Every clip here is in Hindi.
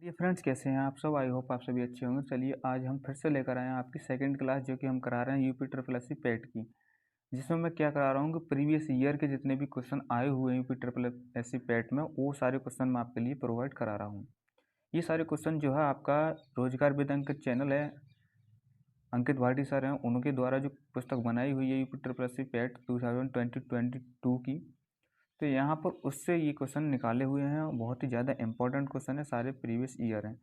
ये फ्रेंड्स कैसे हैं आप सब। आई होप आप सभी अच्छे होंगे। चलिए आज हम फिर से लेकर आए हैं आपकी सेकंड क्लास, जो कि हम करा रहे हैं यूपी ट्रिपल एस सी पेट की, जिसमें मैं क्या करा रहा हूँ कि प्रीवियस ईयर के जितने भी क्वेश्चन आए हुए हैं यूपी ट्रिपल एस सी पेट में, वो सारे क्वेश्चन मैं आपके लिए प्रोवाइड करा रहा हूँ। ये सारे क्वेश्चन जो है आपका रोजगार विद अंकित चैनल है, अंकित भाटी सर हैं, उनके द्वारा जो पुस्तक बनाई हुई है यूपी ट्रिपल एस सी पेट 2022 की, तो यहाँ पर उससे ये क्वेश्चन निकाले हुए हैं। बहुत ही ज़्यादा इंपॉर्टेंट क्वेश्चन है, सारे प्रीवियस ईयर हैं।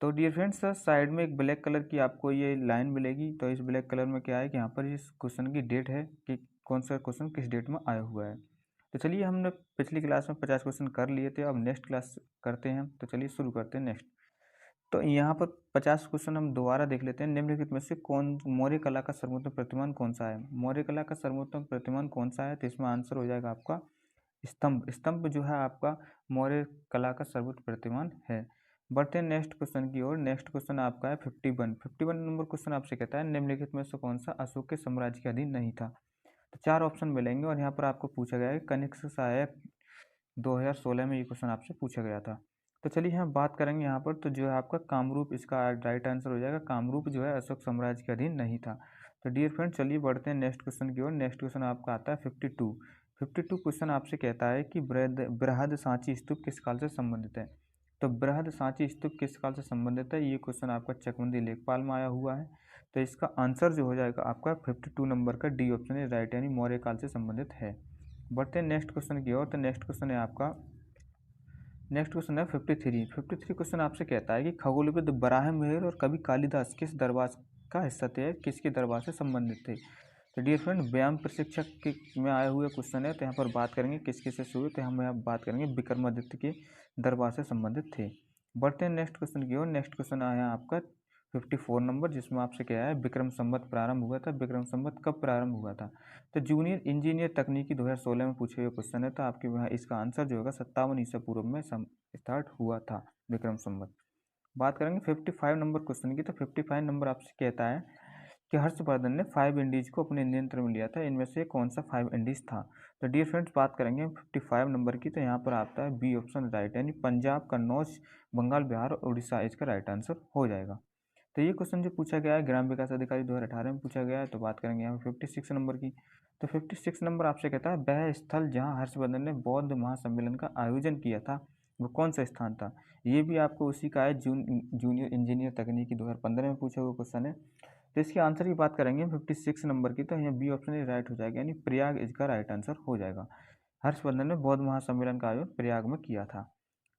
तो डियर फ्रेंड्स, साइड में एक ब्लैक कलर की आपको ये लाइन मिलेगी। तो इस ब्लैक कलर में क्या है कि यहाँ पर इस क्वेश्चन की डेट है कि कौन सा क्वेश्चन किस डेट में आया हुआ है। तो चलिए, हमने पिछली क्लास में 50 क्वेश्चन कर लिए थे, अब नेक्स्ट क्लास करते हैं। तो चलिए शुरू करते हैं नेक्स्ट। तो यहाँ पर 50 क्वेश्चन हम दोबारा देख लेते हैं। निम्नलिखित में से कौन मौर्य कला का सर्वोत्तम प्रतिमान कौन सा है? मौर्य कला का सर्वोत्तम प्रतिमान कौन सा है? तो इसमें आंसर हो जाएगा आपका स्तंभ। स्तंभ जो है आपका मौर्य कला का सर्वोच्च प्रतिमान है। बढ़ते हैं नेक्स्ट क्वेश्चन की ओर। नेक्स्ट क्वेश्चन आपका है 51 नंबर क्वेश्चन आपसे कहता है निम्नलिखित में से कौन सा अशोक के साम्राज्य के अधीन नहीं था? तो चार ऑप्शन मिलेंगे और यहाँ पर आपको पूछा गया है कनिष्क सहायक 2016 में ये क्वेश्चन आपसे पूछा गया था। तो चलिए हम बात करेंगे यहाँ पर, तो जो है आपका कामरूप इसका राइट आंसर हो जाएगा। कामरूप जो है अशोक साम्राज्य के अधीन नहीं था। तो डियर फ्रेंड, चलिए बढ़ते हैं नेक्स्ट क्वेश्चन की ओर। नेक्स्ट क्वेश्चन आपका आता है 52 क्वेश्चन आपसे कहता है कि बृहद सांची स्तूप किस काल से संबंधित है? तो बृहद सांची स्तूप किस काल से संबंधित है? ये क्वेश्चन आपका चकमंदी लेखपाल में आया हुआ है। तो इसका आंसर जो हो जाएगा आपका 52 नंबर का डी ऑप्शन है राइट, यानी मौर्य काल से संबंधित है। बढ़ते हैं नेक्स्ट क्वेश्चन की ओर। तो नेक्स्ट क्वेश्चन है आपका, नेक्स्ट क्वेश्चन है 53 क्वेश्चन आपसे कहता है कि खगोलविद बराहमिहिर और कवि कालिदास किस दरबार का हिस्सा थे, किसके दरबार से संबंधित थे? तो डियर फ्रेंड, व्यायाम प्रशिक्षक के में आए हुए क्वेश्चन है। तो यहाँ पर बात करेंगे किसके से शुरू, तो हम यहाँ बात करेंगे विक्रमादित्य के दरबार से संबंधित थे। बढ़ते हैं नेक्स्ट क्वेश्चन की ओर। नेक्स्ट क्वेश्चन आया आपका 54 नंबर, जिसमें आपसे क्या है विक्रम संवत प्रारंभ हुआ था। विक्रम संवत कब प्रारंभ हुआ था? तो जूनियर इंजीनियर तकनीकी 2016 में पूछे हुए क्वेश्चन है। तो आपके यहाँ इसका आंसर जो होगा 57 ईसा पूर्व में स्टार्ट हुआ था विक्रम संवत। बात करेंगे 55 नंबर क्वेश्चन की। तो 55 नंबर आपसे कहता है कि हर्षवर्धन ने 5 इंडीज को अपने नियंत्रण में लिया था, इनमें से कौन सा 5 इंडीज था? तो डियर फ्रेंड्स, बात करेंगे 55 नंबर की। तो यहाँ पर आता है बी ऑप्शन राइट, यानी पंजाब, कन्नौज, बंगाल, बिहार और उड़ीसा इसका राइट आंसर हो जाएगा। तो ये क्वेश्चन जो पूछा गया है ग्राम विकास अधिकारी 2018 में पूछा गया है। तो बात करेंगे यहाँ 56 नंबर की। तो 56 नंबर आपसे कहता है वह स्थल जहाँ हर्षवर्धन ने बौद्ध महासम्मेलन का आयोजन किया था, वो कौन सा स्थान था? ये भी आपको उसी का है, जूनियर इंजीनियर तकनीकी 2015 में पूछा हुआ क्वेश्चन है। तो इसके आंसर की बात करेंगे 56 नंबर की। तो यहाँ बी ऑप्शन ही राइट हो जाएगा, यानी प्रयाग इसका राइट आंसर हो जाएगा। हर्षवर्धन ने बौद्ध महासम्मेलन का आयोजन प्रयाग में किया था।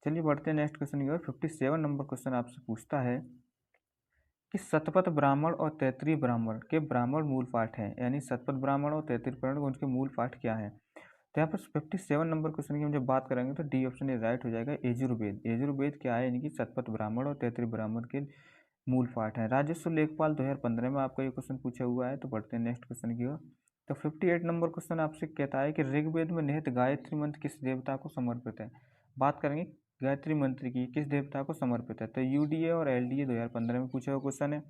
चलिए बढ़ते हैं नेक्स्ट क्वेश्चन की ओर। 57 नंबर क्वेश्चन आपसे पूछता है कि शतपथ ब्राह्मण और तैत्तिरीय ब्राह्मण के ब्राह्मण मूल पाठ हैं, यानी शतपथ ब्राह्मण और तैत्तिरीय ब्राह्मण उनके मूल पाठ क्या है? तो यहाँ पर 57 नंबर क्वेश्चन की हम जब बात करेंगे तो डी ऑप्शन राइट हो जाएगा, यजुर्वेद। यजुर्वेद क्या है, यानी कि शतपथ ब्राह्मण और तैत्तिरीय ब्राह्मण के मूल पाठ है। राजस्व लेखपाल 2015 में आपका ये क्वेश्चन पूछा हुआ है। तो बढ़ते हैं नेक्स्ट क्वेश्चन की ओर। तो 58 नंबर क्वेश्चन आपसे कहता है कि ऋग्वेद में निहित गायत्री मंत्र किस देवता को समर्पित है? बात करेंगे गायत्री मंत्र की किस देवता को समर्पित है? तो यूडीए और एलडीए 2015 में पूछा हुआ क्वेश्चन है।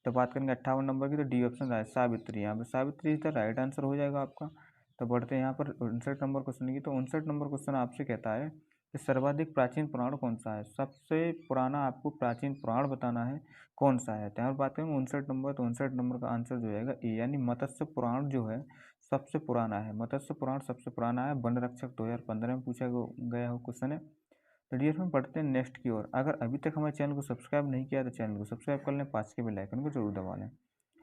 तो बात करेंगे 58 नंबर की। तो डी ऑप्शन है सावित्री, यहाँ पर Savitri is the right answer हो जाएगा आपका। तो बढ़ते हैं यहाँ पर 59 नंबर क्वेश्चन की। तो 59 नंबर क्वेश्चन आपसे कहता है कि सर्वाधिक प्राचीन पुराण कौन सा है? सबसे पुराना आपको प्राचीन पुराण बताना है, कौन सा है? तो यहाँ पर बात करेंगे 59 नंबर। तो 59 नंबर का आंसर जो जाएगा ए, यानी मत्स्य पुराण जो है सबसे पुराना है। मत्स्य पुराण सबसे पुराना है। वन रक्षक 2015 में पूछा गया हो क्वेश्चन है। तो डियर फ्रेंड, बढ़ते हैं नेक्स्ट की ओर। अगर अभी तक हमारे चैनल को सब्सक्राइब नहीं किया तो चैनल को सब्सक्राइब कर लें, पास के बेल आइकन को जरूर दबा लें।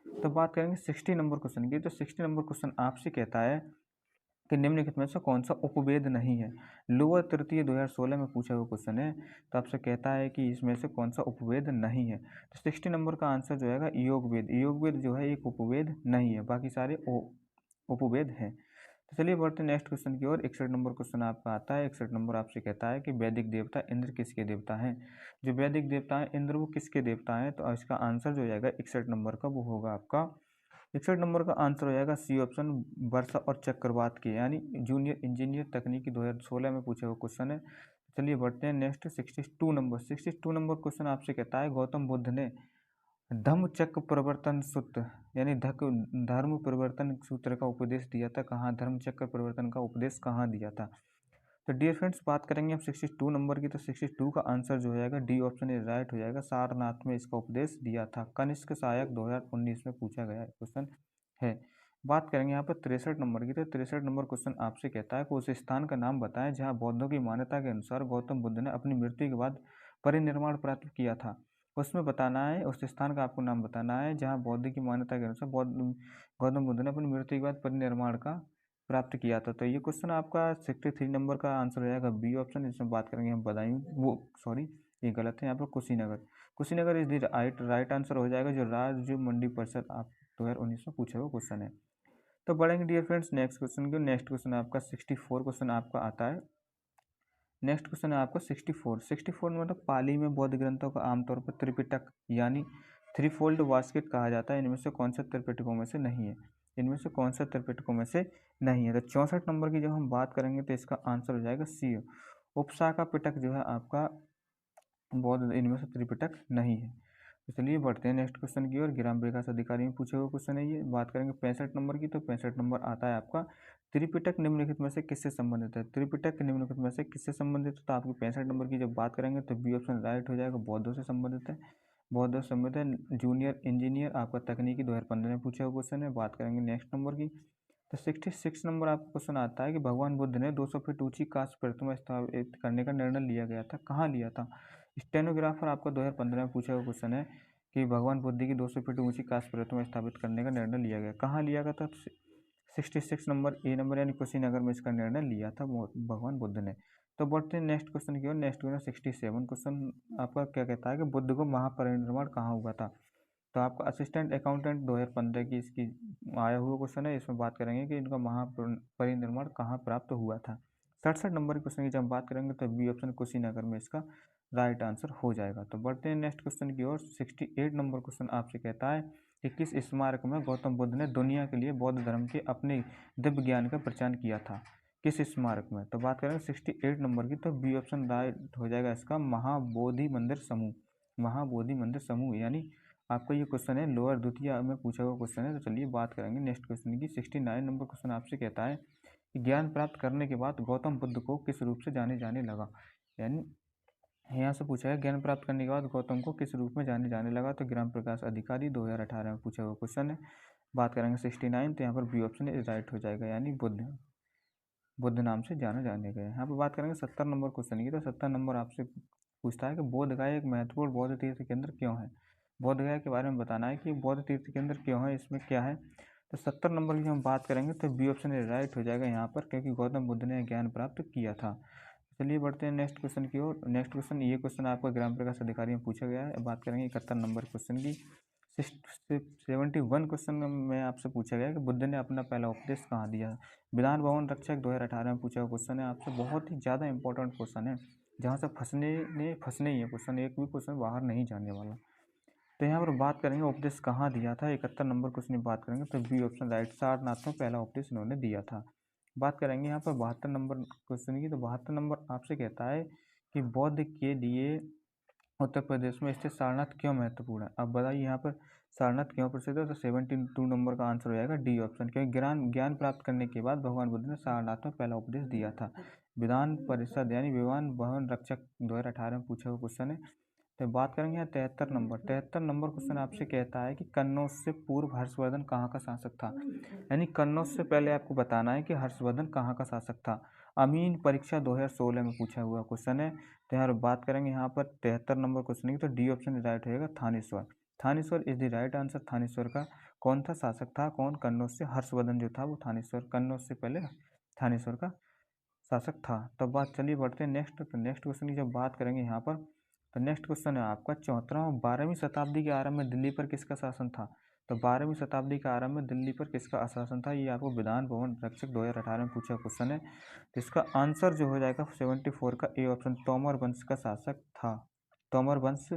तो बात करेंगे 60 नंबर क्वेश्चन की। तो 60 नंबर क्वेश्चन आपसे कहता है कि निम्नलिखित में से कौन सा उपवेद नहीं है? लोअर तृतीय 2016 में पूछा हुआ क्वेश्चन है। तो आपसे कहता है कि इसमें से कौन सा उपवेद नहीं है? तो 60 नंबर का आंसर जो है योग वेद। योग वेद जो है एक उपवेद नहीं है, बाकी सारे उपवेद हैं। तो चलिए बढ़ते हैं नेक्स्ट क्वेश्चन की ओर। 61 नंबर क्वेश्चन आपका आता है। 61 नंबर आपसे कहता है कि वैदिक देवता इंद्र किसके देवता हैं? जो वैदिक देवता हैं इंद्र, वो किसके देवता हैं? तो इसका आंसर जो हो जाएगा 61 नंबर का, वो होगा आपका 61 नंबर का आंसर हो जाएगा सी ऑप्शन, वर्षा और चक्रवात के, यानी जूनियर इंजीनियर तकनीकी 2016 में पूछा हुआ क्वेश्चन है। चलिए बढ़ते हैं नेक्स्ट 62 नंबर। 62 नंबर क्वेश्चन आपसे कहता है गौतम बुद्ध ने धम्म चक्र प्रवर्तन सूत्र, यानी धर्म परिवर्तन सूत्र का उपदेश दिया था कहाँ? धर्म चक्र परिवर्तन का उपदेश कहाँ दिया था? तो डियर फ्रेंड्स बात करेंगे हम 62 नंबर की, तो 62 का आंसर जो हो जाएगा डी ऑप्शन इज राइट हो जाएगा। सारनाथ में इसका उपदेश दिया था। कनिष्क सहायक 2019 में पूछा गया क्वेश्चन है। बात करेंगे यहाँ पर 63 नंबर की, तो 63 नंबर क्वेश्चन आपसे कहता है कि उस स्थान का नाम बताएं जहाँ बौद्धों की मान्यता के अनुसार गौतम बुद्ध ने अपनी मृत्यु के बाद परिनिर्वाण प्राप्त किया था। उसमें बताना है, उस स्थान का आपको नाम बताना है जहाँ बौद्ध की मान्यता के अनुसार गौतम बुद्ध ने अपनी मृत्यु के बाद परिनिर्वाण का प्राप्त किया था। तो ये क्वेश्चन आपका 63 नंबर का आंसर हो जाएगा बी ऑप्शन। इसमें बात करेंगे हम बदायूं, वो सॉरी ये गलत है, यहाँ पर Kushinagar. Kushinagar is the right answer हो जाएगा, जो राज्य मंडी परिषद आप 2019 में पूछा हुआ क्वेश्चन है। तो बढ़ेंगे डियर फ्रेंड्स नेक्स्ट क्वेश्चन की। नेक्स्ट क्वेश्चन आपका 64 क्वेश्चन आपका आता है। नेक्स्ट क्वेश्चन है आपका 64 में मतलब पाली में बौद्ध ग्रंथों का आमतौर पर त्रिपिटक यानी थ्री फोल्ड बास्केट कहा जाता है। इनमें से कौन सा त्रिपिटकों में से नहीं है? इनमें से कौन सा त्रिपिटकों में से नहीं है? तो 64 नंबर की जब हम बात करेंगे तो इसका आंसर हो जाएगा सी, उपशाखा पिटक जो है आपका बौद्ध इनमें से त्रिपिटक नहीं है। तो चलिए बढ़ते हैं नेक्स्ट क्वेश्चन की ओर। ग्राम विकास अधिकारी में पूछे हुए क्वेश्चन है ये। बात करेंगे 65 नंबर की, तो 65 नंबर आता है आपका त्रिपिटक निम्नलिखित में से किससे संबंधित है? त्रिपिटक निम्नलिखित में से किससे संबंधित है? तो आपकी 65 नंबर की जब बात करेंगे तो बी ऑप्शन राइट हो जाएगा, बौद्धों से संबंधित है। बौद्धों से संबंधित है। जूनियर इंजीनियर आपका तकनीकी 2015 में पूछा हुआ क्वेश्चन है। बात करेंगे नेक्स्ट नंबर की, तो 66 नंबर आपका क्वेश्चन आता है कि भगवान बुद्ध ने 200 फीट ऊंची कांस्य प्रतिमा स्थापित करने का निर्णय लिया गया था, कहाँ लिया था? स्टेनोग्राफर आपका 2015 में पूछा हुआ क्वेश्चन है कि भगवान बुद्ध की 200 फीट ऊंची कांस्य प्रतिमा स्थापित करने का निर्णय लिया गया, कहाँ लिया गया था? 66 नंबर ए नंबर यानी कुशीनगर में इसका निर्णय लिया था भगवान बुद्ध ने। तो बढ़ते हैं नेक्स्ट क्वेश्चन की ओर। नेक्स्ट क्वेश्चन 67 क्वेश्चन आपका क्या कहता है कि बुद्ध को महापरिनिर्वाण कहाँ हुआ था? तो आपका असिस्टेंट अकाउंटेंट 2015 की इसकी आया हुआ क्वेश्चन है। इसमें बात करेंगे कि इनका महापरिनिर्वाण कहाँ प्राप्त हुआ था। 67 नंबर क्वेश्चन की जब हम बात करेंगे तो बी ऑप्शन कुशीनगर में इसका राइट आंसर हो जाएगा। तो बढ़ते हैं नेक्स्ट क्वेश्चन की ओर। 68 नंबर क्वेश्चन आपसे कहता है कि किस स्मारक में गौतम बुद्ध ने दुनिया के लिए बौद्ध धर्म के अपने दिव्य ज्ञान का प्रचार किया था? किस स्मारक में? तो बात करेंगे 68 नंबर की, तो बी ऑप्शन राइट हो जाएगा इसका, महाबोधि मंदिर समूह। महाबोधि मंदिर समूह यानी आपका ये क्वेश्चन है लोअर द्वितीय में पूछा हुआ क्वेश्चन है। तो चलिए बात करेंगे नेक्स्ट क्वेश्चन की। 69 नंबर क्वेश्चन आपसे कहता है कि ज्ञान प्राप्त करने के बाद गौतम बुद्ध को किस रूप से जाने जाने लगा? यानी यहाँ से पूछा है ज्ञान प्राप्त करने के बाद गौतम को किस रूप में जाने जाने लगा? तो ग्राम प्रकाश अधिकारी 2018 में पूछा हुआ क्वेश्चन है। बात करेंगे 69, तो यहाँ पर बी ऑप्शन राइट हो जाएगा, यानी बुद्ध नाम से जाना जाने गए। यहाँ पर बात करेंगे 70 नंबर क्वेश्चन की, तो 70 नंबर आपसे पूछता है कि बोध गया एक महत्वपूर्ण बौद्ध तीर्थ केंद्र क्यों है? बोध गया के बारे में बताना है कि बौद्ध तीर्थ केंद्र क्यों है, इसमें क्या है? तो 70 नंबर की हम बात करेंगे तो बी ऑप्शन राइट हो जाएगा यहाँ पर, क्योंकि गौतम बुद्ध ने ज्ञान प्राप्त किया था। चलिए बढ़ते हैं नेक्स्ट क्वेश्चन की ओर। नेक्स्ट क्वेश्चन, ये क्वेश्चन आपका ग्राम प्रकाश अधिकारी में पूछा गया है। बात करेंगे 71 नंबर क्वेश्चन की। 71 क्वेश्चन में आपसे पूछा गया कि बुद्ध ने अपना पहला उपदेश कहाँ दिया? विधान भवन रक्षक 2018 में पूछा हुआ क्वेश्चन है आपसे, बहुत ही ज़्यादा इंपॉर्टेंट क्वेश्चन है, जहाँ से फंसने ही है क्वेश्चन, एक भी क्वेश्चन बाहर नहीं जाने वाला। तो यहाँ पर बात करेंगे उपदेश कहाँ दिया था। 71 नंबर क्वेश्चन की बात करेंगे तो बी ऑप्शन राइट, सारनाथ में पहला उपदेश इन्होंने दिया था। बात करेंगे यहाँ पर 72 नंबर क्वेश्चन की, तो 72 नंबर आपसे कहता है कि बौद्ध के लिए उत्तर प्रदेश में स्थित सारनाथ क्यों महत्वपूर्ण है? अब बताइए यहाँ पर सारनाथ क्यों प्रसिद्ध है? तो 72 नंबर का आंसर हो जाएगा डी ऑप्शन, क्योंकि ज्ञान प्राप्त करने के बाद भगवान बुद्ध ने सारनाथ में पहला उपदेश दिया था। विधान परिषद यानी विधान भवन रक्षक 2018 में पूछा हुआ क्वेश्चन है। तो बात करेंगे यहाँ 73 नंबर क्वेश्चन आपसे कहता है कि कन्नौज से पूर्व हर्षवर्धन कहाँ का शासक था? यानी कन्नौज से पहले आपको बताना है कि हर्षवर्धन कहाँ का शासक था। अमीन परीक्षा 2016 में पूछा हुआ क्वेश्चन है। तो यहाँ बात करेंगे यहाँ पर 73 नंबर क्वेश्चन की, तो डी ऑप्शन राइट होगा, Thaneshwar. Thaneshwar is the right answer. Thaneshwar का कौन था शासक था? कौन? कन्नौज से हर्षवर्धन जो था वो थानेश्वर, कन्नौज से पहले थानेश्वर का शासक था। तो बात चलिए बढ़ते हैं नेक्स्ट। तो नेक्स्ट क्वेश्चन की जब बात करेंगे यहाँ पर, तो नेक्स्ट क्वेश्चन है आपका 74वां, 12वीं शताब्दी के आरंभ में दिल्ली पर किसका शासन था? तो 12वीं शताब्दी के आरंभ में दिल्ली पर किसका शासन था? ये आपको विधान भवन रक्षक 2018 में पूछा क्वेश्चन है। तो इसका आंसर जो हो जाएगा 74 का ए ऑप्शन, तोमर वंश का शासक था। तोमर वंश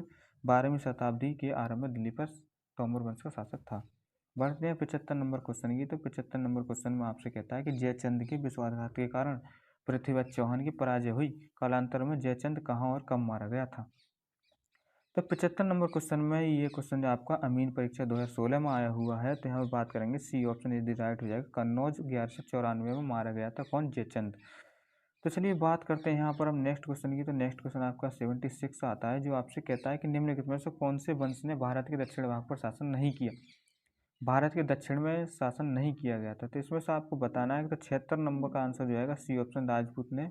12वीं शताब्दी के आरंभ में दिल्ली पर तोमर वंश का शासक था। बढ़ते हैं 75 नंबर क्वेश्चन की, तो 75 नंबर क्वेश्चन में आपसे कहता है कि जयचंद के विश्वासघात के कारण पृथ्वीराज चौहान की पराजय हुई, कालांतर में जयचंद कहाँ और कब मारा गया था? तो 75 नंबर क्वेश्चन में ये क्वेश्चन जो आपका अमीन परीक्षा 2016 में आया हुआ है। तो यहाँ पर बात करेंगे सी ऑप्शन यदि राइट हो जाएगा, कन्नौज 1194 में मारा गया था। कौन? जयचंद। तो चलिए बात करते हैं यहाँ पर हम नेक्स्ट क्वेश्चन की। तो नेक्स्ट क्वेश्चन आपका 76 आता है, जो आपसे कहता है कि निम्नलिखित में से कौन से वंश ने भारत के दक्षिण भाग पर शासन नहीं किया। भारत के दक्षिण में शासन नहीं किया गया था, तो इसमें से आपको बताना है कि तो 76 नंबर का आंसर जो आएगा सी ऑप्शन, राजपूत ने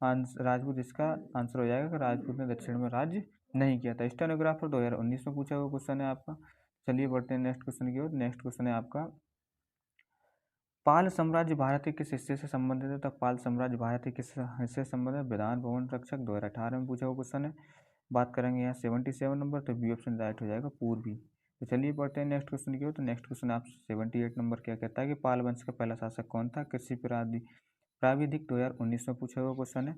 राजपूत इसका आंसर हो जाएगा कि राजपूत ने दक्षिण में राज्य नहीं किया था। स्टेनोग्राफर 2019 में पूछा हुआ क्वेश्चन है आपका। चलिए बढ़ते हैं नेक्स्ट क्वेश्चन की ओर। नेक्स्ट क्वेश्चन है आपका, पाल साम्राज्य भारत के किस हिस्से से संबंधित है। तो पाल साम्राज्य भारत के किस हिस्से से संबंधित है। विधान भवन रक्षक 2018 में पूछा हुआ क्वेश्चन है। बात करेंगे यहाँ 77 नंबर, तो बी ऑप्शन राइट हो जाएगा पूर्वी। तो चलिए पढ़ते हैं नेक्स्ट क्वेश्चन की ओर। तो नेक्स्ट क्वेश्चन आप 78 नंबर क्या कहता है कि पाल वंश का पहला शासक कौन था। कृषि प्राविधिक 2019 में पूछा हुआ क्वेश्चन है।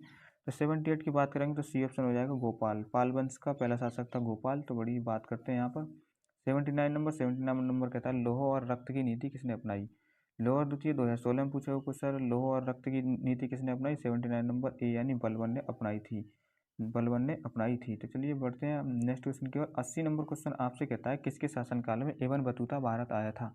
तो 78 की बात करेंगे तो सी ऑप्शन हो जाएगा गोपाल। पाल वंश का पहला शासक था गोपाल। तो बड़ी बात करते हैं यहाँ पर 79 नंबर कहता है लौह और रक्त की नीति किसने अपनाई। लौह और द्वितीय 2016 में पूछा हुआ क्वेश्चन, लौह और रक्त की नीति किसने अपनाई। 79 नंबर ए यानी बलबन ने अपनाई थी, बलबन ने अपनाई थी। तो चलिए बढ़ते हैं नेक्स्ट क्वेश्चन की ओर। 80 नंबर क्वेश्चन आपसे कहता है किसके शासनकाल में इब्न बतूता भारत आया था।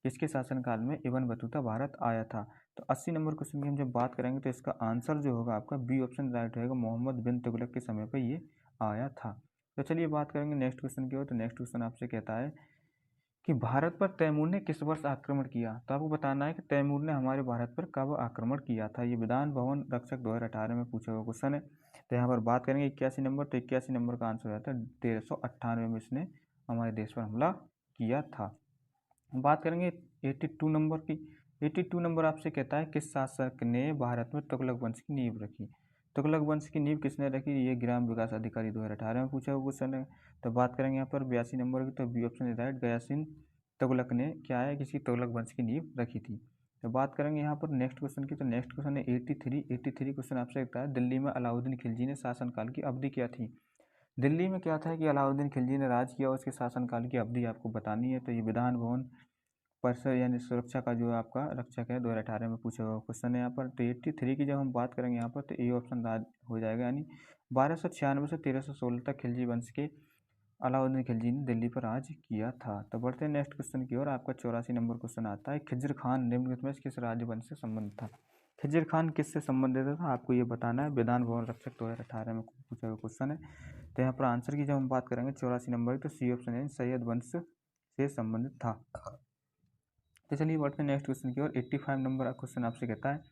किसके शासनकाल में इब्न बतूता भारत आया था। तो 80 नंबर क्वेश्चन की हम जब बात करेंगे तो इसका आंसर जो होगा आपका बी ऑप्शन राइट रहेगा, मोहम्मद बिन तुगलक के समय पर ये आया था। तो चलिए बात करेंगे नेक्स्ट क्वेश्चन की ओर। तो नेक्स्ट क्वेश्चन आपसे कहता है कि भारत पर तैमूर ने किस वर्ष आक्रमण किया। तो आपको बताना है कि तैमूर ने हमारे भारत पर कब आक्रमण किया था। ये विधान भवन रक्षक 2018 में पूछा हुआ क्वेश्चन है। तो यहाँ पर बात करेंगे 81 नंबर, तो 81 नंबर का आंसर हो जाता है 1398 में इसने हमारे देश पर हमला किया था। बात करेंगे 82 नंबर की। 82 नंबर आपसे कहता है किस शासक ने भारत में तुगलक वंश की नींव रखी। तुगलक वंश की नींव किसने रखी, ये ग्राम विकास अधिकारी 2018 में पूछा हुआ क्वेश्चन है। तो बात करेंगे यहाँ पर 82 नंबर की, तो बी ऑप्शन राइट, गयासिन तुगलक ने क्या है किसी तुगलक वंश की नींव रखी थी। तो बात करेंगे यहाँ पर नेक्स्ट क्वेश्चन की। तो नेक्स्ट क्वेश्चन है 83 क्वेश्चन आपसे कहता है दिल्ली में अलाउद्दीन खिलजी ने शासनकाल की अवधि क्या थी। दिल्ली में क्या था कि अलाउद्दीन खिलजी ने राज किया, उसके शासनकाल की अवधि आपको बतानी है। तो ये विधान भवन परिसर यानी सुरक्षा का जो आपका रक्षक है 2018 में पूछा हुआ क्वेश्चन है यहाँ पर। तो 83 की जब हम बात करेंगे यहाँ पर, तो ए ऑप्शन राज हो जाएगा, यानी 1296 से 1316 तक खिलजी वंश के अलाउद्दीन खिलजी ने दिल्ली पर राज किया था। तो बढ़ते हैं नेक्स्ट क्वेश्चन की ओर। आपका 84 नंबर क्वेश्चन आता है खिज्र खान निम्नलिखित में किस राज्य वंश से संबंधित था। खिज्र खान किससे संबंधित था आपको ये बताना है। विधान भवन रक्षक 2018 में पूछा हुआ क्वेश्चन है। तो यहाँ पर आंसर की जब हम बात करेंगे 84 नंबर की, तो सी ऑप्शन यानी सैयद वंश से संबंधित था। तो चलिए बढ़ते हैं नेक्स्ट क्वेश्चन की ओर। 85 नंबर का क्वेश्चन आपसे कहता है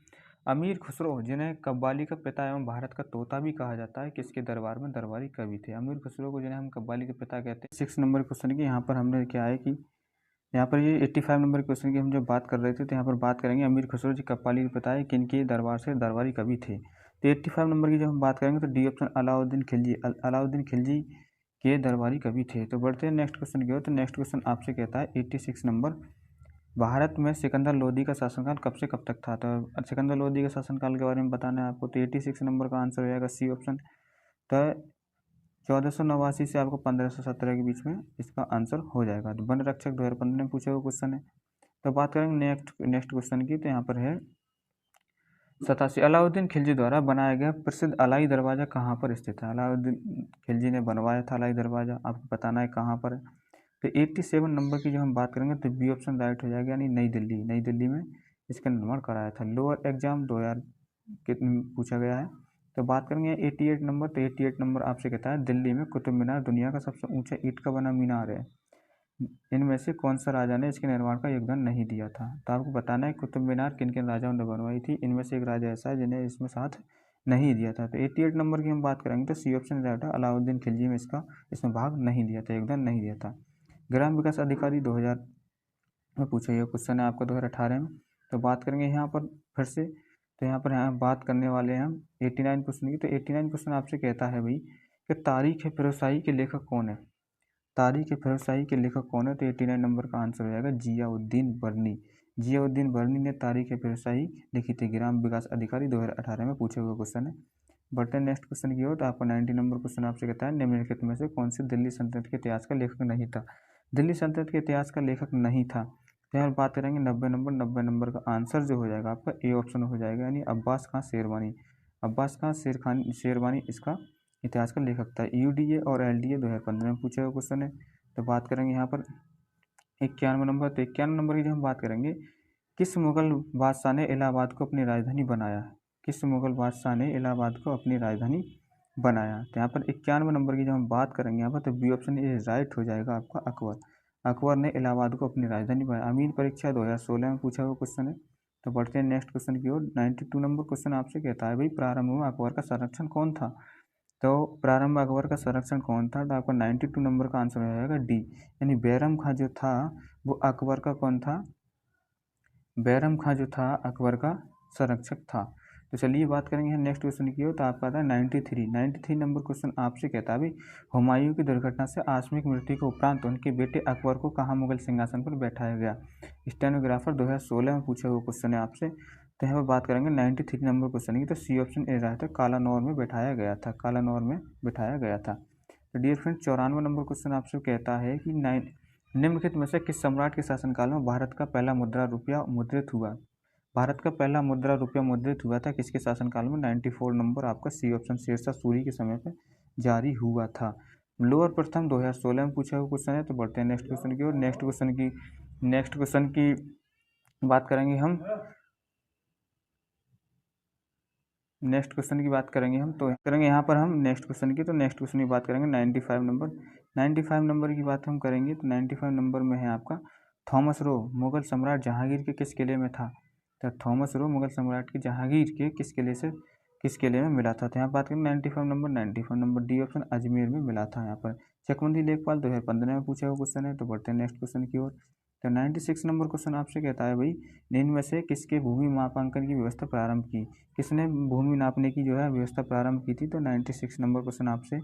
अमीर खुसरो जिन्हें कव्वाली का पिता एवं भारत का तोता भी कहा जाता है किसके दरबार में दरबारी कवि थे। अमीर खुसरो को जिन्हें हम कव्वाली के पिता कहते हैं। 6 नंबर क्वेश्चन की यहाँ पर हमने क्या है कि यहाँ पर ये 85 नंबर क्वेश्चन की हम जब बात कर रहे थे, तो यहाँ पर बात करेंगे अमीर खुसरो जी कव्वाली के पिता है किन के दरबार से दरबारी कवि थे। तो 85 नंबर की जब हम बात करेंगे तो डी ऑप्शन अलाउद्दीन खिलजी, अलाउद्दीन खिलजी के दरबारी कवि थे। तो बढ़ते हैं नेक्स्ट क्वेश्चन की ओर। तो नेक्स्ट क्वेश्चन आपसे कहता है 86 नंबर, भारत में सिकंदर लोदी का शासनकाल कब से कब तक था। तो सिकंदर लोदी के शासनकाल के बारे में बताना है आपको। तो 86 नंबर का आंसर हो जाएगा सी ऑप्शन। तो 1489 से आपको 1517 के बीच में इसका आंसर हो जाएगा। तो वन रक्षक 2015 में पूछा हुआ क्वेश्चन है। तो बात करेंगे नेक्स्ट क्वेश्चन की। तो यहाँ पर है 87, अलाउद्दीन खिलजी द्वारा बनाया गया प्रसिद्ध अलाई दरवाज़ा कहाँ पर स्थित है। अलाउद्दीन खिलजी ने बनवाया था अलाई दरवाज़ा, आपको बताना है कहाँ पर है। तो 87 नंबर की जब हम बात करेंगे तो बी ऑप्शन राइट हो जाएगा, यानी नई दिल्ली। नई दिल्ली में इसका निर्माण कराया था। लोअर एग्जाम 2000 के पूछा गया है। तो बात करेंगे 88 नंबर। तो 88 नंबर आपसे कहता है दिल्ली में कुतुब मीनार दुनिया का सबसे ऊंचा ईंट का बना मीनार है, इनमें से कौन सा राजा ने इसके निर्माण का योगदान नहीं दिया था। तो आपको बताना है कुतुब मीनार किन किन राजाओं ने बनवाई थी। इनमें से एक राजा ऐसा है जिन्हें इसमें साथ नहीं दिया था। तो 88 नंबर की हम बात करेंगे तो सी ऑप्शन राइट है, अलाउद्दीन खिलजी में इसमें भाग नहीं दिया था, योगदान नहीं दिया था। ग्राम विकास अधिकारी 2000 में पूछा गया क्वेश्चन है आपको 2018 में। तो बात करेंगे यहाँ पर फिर से। तो यहाँ पर बात करने वाले हैं हम 89 क्वेश्चन की। तो 89 क्वेश्चन आपसे कहता है भाई कि तारीख फिरोजशाही के लेखक कौन है। तारीख फिरोजशाही के लेखक कौन है। तो 89 नंबर का आंसर हो जाएगा जियाउद्दीन बर्नी। जियाउद्दीन बर्नी ने तारीख फिरोजशाही लिखी थी। ग्राम विकास अधिकारी 2018 में पूछा हुआ क्वेश्चन है। बढ़ते हैं नेक्स्ट क्वेश्चन की ओर। तो आपको 90 नंबर क्वेश्चन आपसे कहता है निम्नलिखित में से कौन से दिल्ली सल्तनत के इतिहास का लेखक नहीं था। दिल्ली सल्तनत के इतिहास का लेखक नहीं था। तो यहाँ बात करेंगे 90 नंबर का आंसर जो हो जाएगा आपका ए ऑप्शन हो जाएगा, यानी अब्बास खां शेरवानी। अब्बास खां शेरवानी इसका इतिहास का लेखक था। यूडीए और एलडीए 2015 में पूछा हुआ क्वेश्चन है। तो बात करेंगे यहाँ पर 91 नंबर। तो 91 नंबर की जब हम बात करेंगे किस मुगल बादशाह ने इलाहाबाद को अपनी राजधानी बनाया। किस मुगल बादशाह ने इलाहाबाद को अपनी राजधानी बनाया। तो यहाँ पर 91 नंबर की जब हम बात करेंगे यहाँ पर, तो बी ऑप्शन ए राइट हो जाएगा आपका अकबर। अकबर ने इलाहाबाद को अपनी राजधानी बनाया। अमीन परीक्षा 2016 में पूछा हुआ क्वेश्चन है। तो बढ़ते हैं नेक्स्ट क्वेश्चन की ओर। 92 नंबर क्वेश्चन आपसे कहता है भाई, प्रारंभ में अकबर का संरक्षण कौन था। तो प्रारंभ में अकबर का संरक्षण कौन था, तो आपका 92 नंबर का आंसर हो जाएगा डी, यानी बैरम खां जो था वो अकबर का कौन था, बैरम खां जो था अकबर का संरक्षक था। तो चलिए बात करेंगे नेक्स्ट क्वेश्चन की ओर। तो आपका था 93 नंबर क्वेश्चन आपसे कहता है भाई, हुमायूं की दुर्घटना से आकस्मिक मृत्यु के उपरांत उनके बेटे अकबर को कहाँ मुगल सिंहासन पर बैठाया गया। स्टेनोग्राफर 2016 में पूछा हुआ क्वेश्चन है आपसे। तो यहाँ पर बात करेंगे 93 नंबर क्वेश्चन की। तो सी ऑप्शन ए रहा था, कालानौर में बैठाया गया था, कालानौर में बैठाया गया था। तो डियर फ्रेंड 94 नंबर क्वेश्चन आपसे कहता है कि निम्नलिखित में से किस सम्राट के शासनकाल में भारत का पहला मुद्रा रुपया मुद्रित हुआ। भारत का पहला मुद्रा रुपया मुद्रित हुआ था किसके शासनकाल में। 94 नंबर आपका सी ऑप्शन शेरशाह सूरी के समय पर जारी हुआ था। लोअर प्रथम 2016 में पूछा हुआ क्वेश्चन है। तो बढ़ते हैं नेक्स्ट क्वेश्चन की और नेक्स्ट क्वेश्चन की बात करेंगे हम। नेक्स्ट क्वेश्चन की बात करेंगे हम, तो करेंगे यहाँ पर हम नेक्स्ट क्वेश्चन की। तो नेक्स्ट क्वेश्चन की बात करेंगे 95 नंबर की बात हम करेंगे। तो 95 नंबर में है आपका, थॉमस रो मुगल सम्राट जहांगीर के किस किले में था। तो थॉमस रो मुगल सम्राट के जहांगीर के किस किले में मिला था। तो यहाँ बात करें 95 नंबर डी ऑप्शन अजमेर में मिला था। यहाँ पर चकबंदी लेखपाल 2015 में पूछा हुआ क्वेश्चन है। तो बढ़ते हैं नेक्स्ट क्वेश्चन की ओर। तो 96 नंबर क्वेश्चन आपसे कहता है भाई, निम्न में से किसके भूमि मापांकन की व्यवस्था प्रारंभ की, किसने भूमि नापने की जो है व्यवस्था प्रारंभ की थी। तो 96 नंबर क्वेश्चन आपसे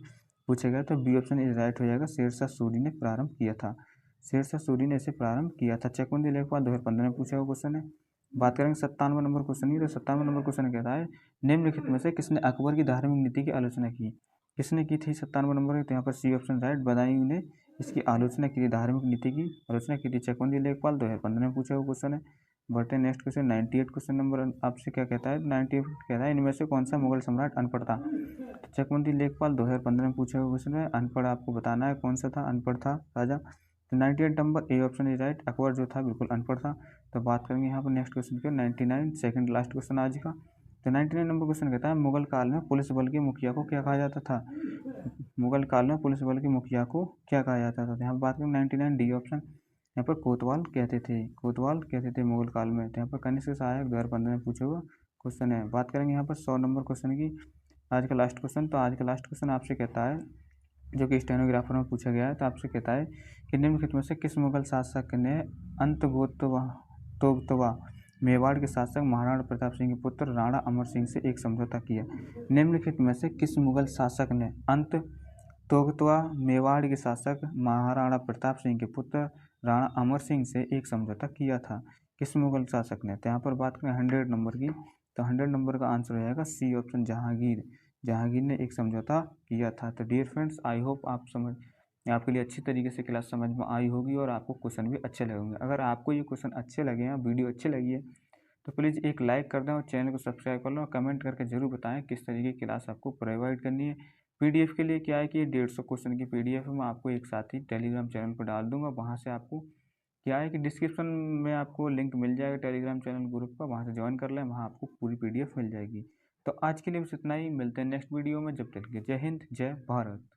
पूछा गया। तो बी ऑप्शन इज राइट हो जाएगा, शेरशाह सूरी ने प्रारंभ किया था, शेरशाह सूरी ने इसे प्रारंभ किया था। चकबंदी लेखपाल 2015 में पूछा हुआ क्वेश्चन है। बात करेंगे 97 नंबर क्वेश्चन की। तो 97 नंबर क्वेश्चन कहता है, निम्नलिखित में से किसने अकबर की धार्मिक नीति की आलोचना की, किसने की थी 97 नंबर। तो यहाँ पर सी ऑप्शन राइट, बदायूं ने इसकी आलोचना की थी, धार्मिक नीति की आलोचना की थी। चकबंदी लेखपाल 2015 में पूछा हुआ क्वेश्चन है। बढ़ते नेक्स्ट क्वेश्चन 98 क्वेश्चन नंबर आपसे क्या कहता है। 98 कहता है, इनमें से कौन सा मुगल सम्राट अनपढ़ था। चकबंदी लेखपाल 2015 में पूछा हुआ क्वेश्चन है। अनपढ़ आपको बताना है कौन सा था, अनपढ़ था राजा। तो 98 number A option is right, Akbar जो था बिल्कुल अनपढ़ था। तो बात करेंगे यहाँ पर नेक्स्ट क्वेश्चन की 99 सेकंड लास्ट क्वेश्चन आज का। तो 99 नंबर क्वेश्चन कहता है, मुगल काल में पुलिस बल के मुखिया को क्या कहा जाता था। मुगल काल में पुलिस बल के मुखिया को क्या कहा जाता था। यहाँ बात करें 99 डी ऑप्शन, यहाँ पर कोतवाल कहते थे मुगल काल में। तो यहाँ पर कनिष्क सहायक 2015 में पूछा हुआ क्वेश्चन है। बात करेंगे यहाँ पर 100 नंबर क्वेश्चन की, आज का लास्ट क्वेश्चन। तो आज का लास्ट क्वेश्चन आपसे कहता है, जो कि स्टेनोग्राफर में पूछा गया है। तो आपसे कहता है कि निम्नलिखित में से किस मुगल शासक ने तोगतवा मेवाड़ के शासक महाराणा प्रताप सिंह के पुत्र राणा अमर सिंह से एक समझौता किया। निम्नलिखित में से किस मुगल शासक ने तोगतवा मेवाड़ के शासक महाराणा प्रताप सिंह के पुत्र राणा अमर सिंह से एक समझौता किया था, किस मुगल शासक ने। तो यहाँ पर बात करें 100 नंबर की। तो 100 नंबर का आंसर हो जाएगा सी ऑप्शन, जहांगीर ने एक समझौता किया था। तो डियर फ्रेंड्स, आई होप आपके लिए अच्छी तरीके से क्लास समझ में आई होगी और आपको क्वेश्चन भी अच्छे लगेंगे। अगर आपको ये क्वेश्चन अच्छे लगे हैं, वीडियो अच्छी लगी है, तो प्लीज़ एक लाइक कर दें और चैनल को सब्सक्राइब कर लो और कमेंट करके ज़रूर बताएं किस तरीके की क्लास आपको प्रोवाइड करनी है। पीडीएफ के लिए क्या है कि 150 क्वेश्चन की पीडीएफ मैं आपको एक साथ ही टेलीग्राम चैनल पर डाल दूंगा। वहाँ से आपको क्या है कि डिस्क्रिप्शन में आपको लिंक मिल जाएगा टेलीग्राम चैनल ग्रुप का, वहाँ से ज्वाइन कर लें, वहाँ आपको पूरी पीडीएफ मिल जाएगी। तो आज के लिए बस इतना ही, मिलते हैं नेक्स्ट वीडियो में। जब तक के जय हिंद, जय भारत।